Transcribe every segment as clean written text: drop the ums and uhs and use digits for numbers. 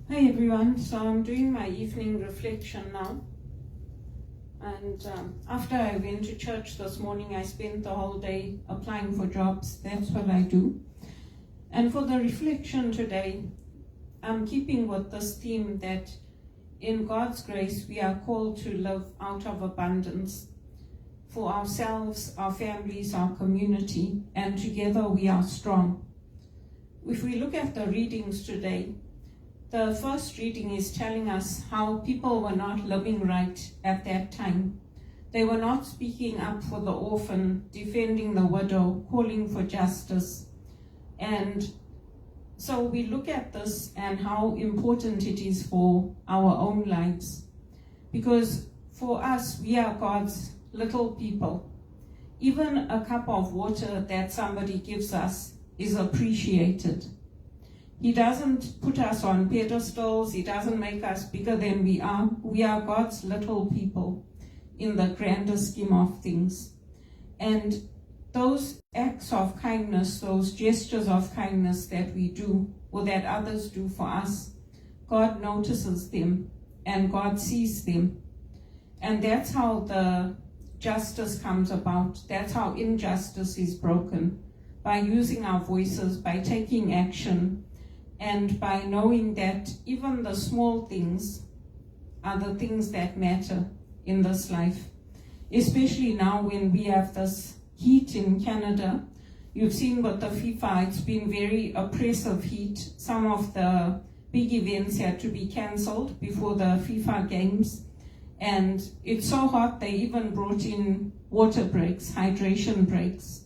Hi everyone, so I'm doing my evening reflection now, and after I went to church this morning I spent the whole day applying for jobs. That's what I do. And for the reflection today, I'm keeping with this theme that in God's grace we are called to live out of abundance for ourselves, our families, our community, and together we are strong. If we look at the readings today, the first reading is telling us how people were not living right at that time. They were not speaking up for the orphan, defending the widow, calling for justice. And so we look at this and how important it is for our own lives. Because for us, we are God's little people. Even a cup of water that somebody gives us is appreciated. He doesn't put us on pedestals. He doesn't make us bigger than we are. We are God's little people in the grander scheme of things. And those acts of kindness, those gestures of kindness that we do or that others do for us, God notices them and God sees them. And that's how the justice comes about. That's how injustice is broken, by using our voices, by taking action, and by knowing that even the small things are the things that matter in this life. Especially now when we have this heat in Canada. You've seen with the FIFA, it's been very oppressive heat. Some of the big events had to be cancelled before the FIFA games. And it's so hot, they even brought in water breaks, hydration breaks,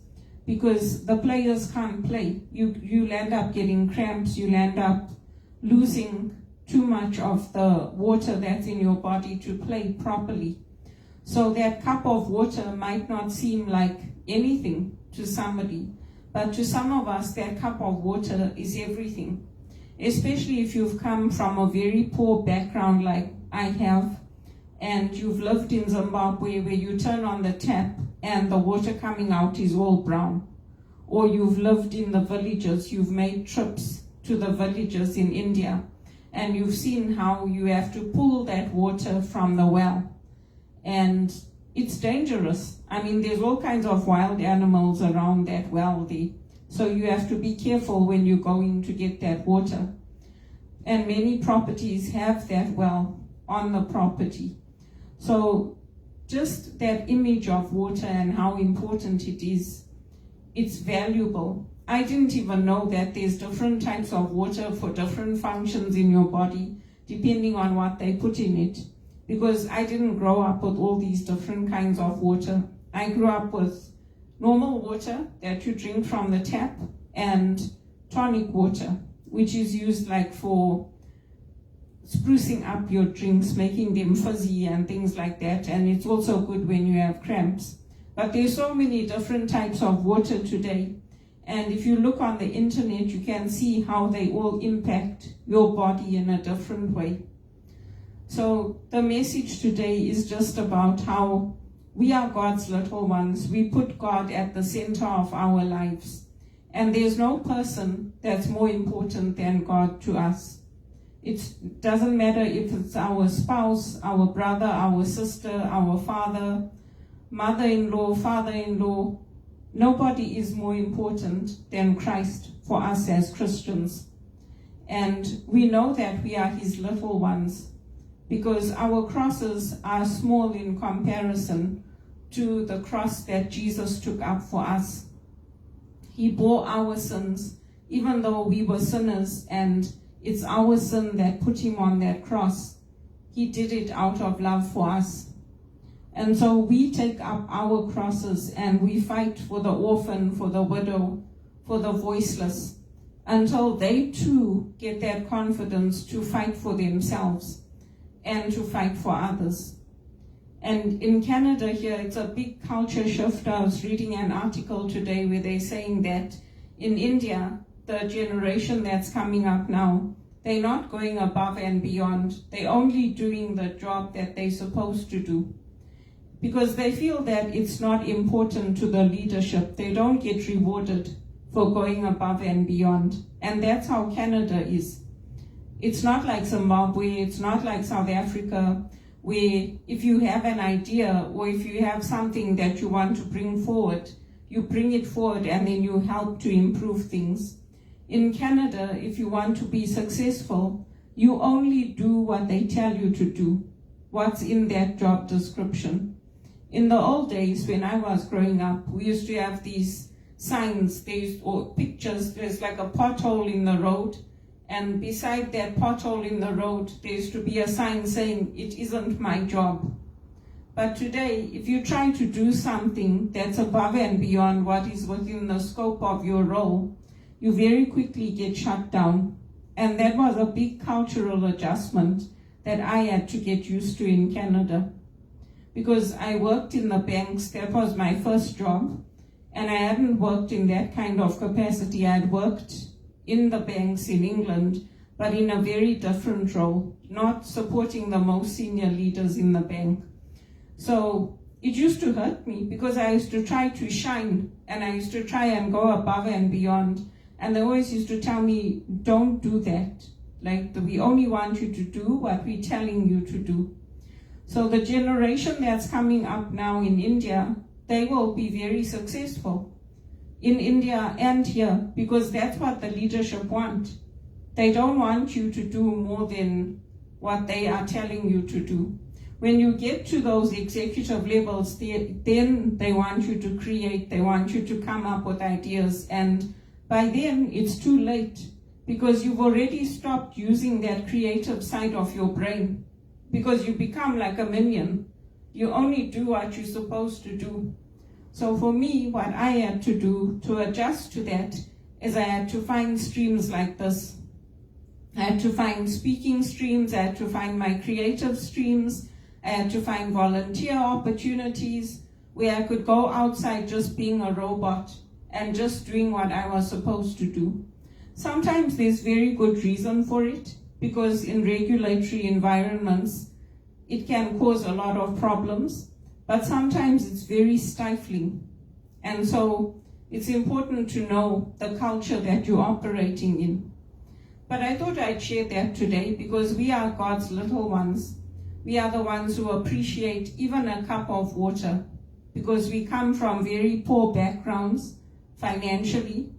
because the players can't play. You'll end up getting cramps, you'll end up losing too much of the water that's in your body to play properly. So that cup of water might not seem like anything to somebody, but to some of us, that cup of water is everything. Especially if you've come from a very poor background like I have, and you've lived in Zimbabwe where you turn on the tap and the water coming out is all brown. Or you've lived in the villages, you've made trips to the villages in India, and you've seen how you have to pull that water from the well. And it's dangerous. I mean, there's all kinds of wild animals around that well there. So you have to be careful when you're going to get that water. And many properties have that well on the property. So just that image of water and how important it is, it's valuable. I didn't even know that there's different types of water for different functions in your body, depending on what they put in it. Because I didn't grow up with all these different kinds of water. I grew up with normal water that you drink from the tap and tonic water, which is used like for sprucing up your drinks, making them fuzzy and things like that. And it's also good when you have cramps. But there's so many different types of water today. And if you look on the internet, you can see how they all impact your body in a different way. So the message today is just about how we are God's little ones. We put God at the center of our lives. And there's no person that's more important than God to us. It doesn't matter if it's our spouse, our brother, our sister, our father, mother-in-law, father-in-law. Nobody is more important than Christ for us as Christians. And we know that we are his little ones because our crosses are small in comparison to the cross that Jesus took up for us. He bore our sins, even though we were sinners, and it's our sin that put him on that cross. He did it out of love for us. And so we take up our crosses and we fight for the orphan, for the widow, for the voiceless, until they too get that confidence to fight for themselves and to fight for others. And in Canada here, it's a big culture shift. I was reading an article today where they're saying that in India, the generation that's coming up now, they're not going above and beyond. They're only doing the job that they're supposed to do, because they feel that it's not important to the leadership. They don't get rewarded for going above and beyond. And that's how Canada is. It's not like Zimbabwe, it's not like South Africa, where if you have an idea or if you have something that you want to bring forward, you bring it forward and then you help to improve things. In Canada, if you want to be successful, you only do what they tell you to do, what's in that job description. In the old days, when I was growing up, we used to have these signs, or pictures. There's like a pothole in the road, and beside that pothole in the road, there used to be a sign saying, "It isn't my job." But today, if you try to do something that's above and beyond what is within the scope of your role, you very quickly get shut down. And that was a big cultural adjustment that I had to get used to in Canada. Because I worked in the banks, that was my first job, and I hadn't worked in that kind of capacity. I had worked in the banks in England, but in a very different role, not supporting the most senior leaders in the bank. So it used to hurt me because I used to try to shine and I used to try and go above and beyond. And they always used to tell me, don't do that. Like, we only want you to do what we're telling you to do. So the generation that's coming up now in India, they will be very successful in India and here, because that's what the leadership want. They don't want you to do more than what they are telling you to do. When you get to those executive levels, then they want you to create, they want you to come up with ideas, and by then it's too late, because you've already stopped using that creative side of your brain, because you become like a minion. You only do what you're supposed to do. So for me, what I had to do to adjust to that is I had to find streams like this. I had to find speaking streams, I had to find my creative streams, I had to find volunteer opportunities where I could go outside just being a robot and just doing what I was supposed to do. Sometimes there's very good reason for it, because in regulatory environments, it can cause a lot of problems, but sometimes it's very stifling. And so it's important to know the culture that you're operating in. But I thought I'd share that today because we are God's little ones. We are the ones who appreciate even a cup of water, because we come from very poor backgrounds financially,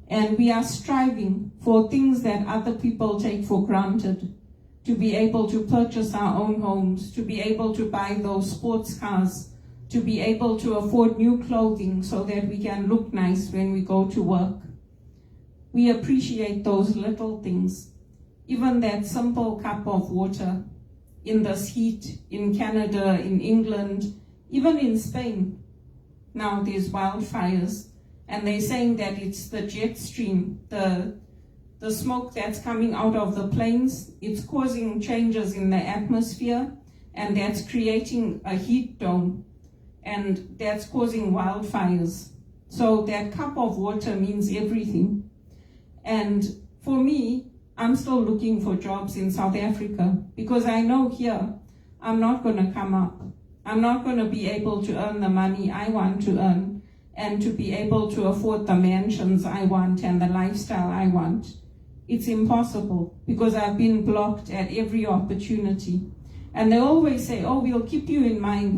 and we are striving for things that other people take for granted, to be able to purchase our own homes, to be able to buy those sports cars, to be able to afford new clothing so that we can look nice when we go to work. We appreciate those little things, even that simple cup of water in this heat, in Canada, in England, even in Spain. Now there's wildfires, and they're saying that it's the jet stream, the smoke that's coming out of the planes. It's causing changes in the atmosphere, and that's creating a heat dome, and that's causing wildfires. So that cup of water means everything. And for me, I'm still looking for jobs in South Africa, because I know here I'm not going to come up. I'm not going to be able to earn the money I want to earn and to be able to afford the mansions I want and the lifestyle I want. It's impossible, because I've been blocked at every opportunity. And they always say, oh, we'll keep you in mind,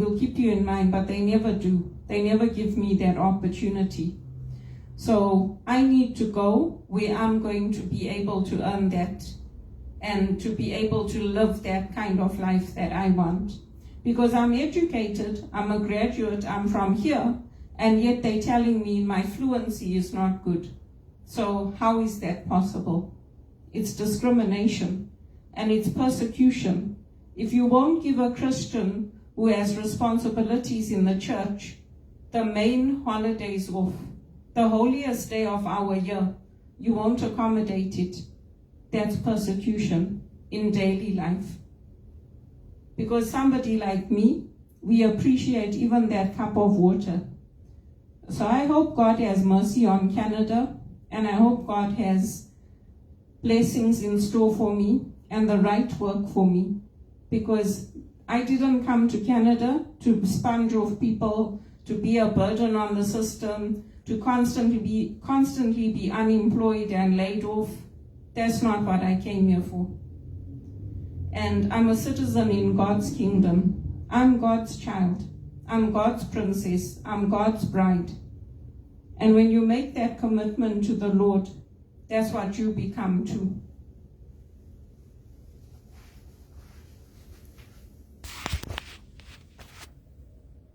but they never do. They never give me that opportunity. So I need to go where I'm going to be able to earn that and to be able to live that kind of life that I want. Because I'm educated, I'm a graduate, I'm from here, and yet they're telling me my fluency is not good. So how is that possible? It's discrimination and it's persecution. If you won't give a Christian who has responsibilities in the church the main holidays off, the holiest day of our year, you won't accommodate it. That's persecution in daily life. Because somebody like me, we appreciate even that cup of water. So I hope God has mercy on Canada, and I hope God has blessings in store for me and the right work for me. Because I didn't come to Canada to sponge off people, to be a burden on the system, to constantly be unemployed and laid off. That's not what I came here for. and I'm a citizen in God's kingdom. I'm God's child. I'm God's princess. I'm God's bride. And when you make that commitment to the Lord, that's what you become too.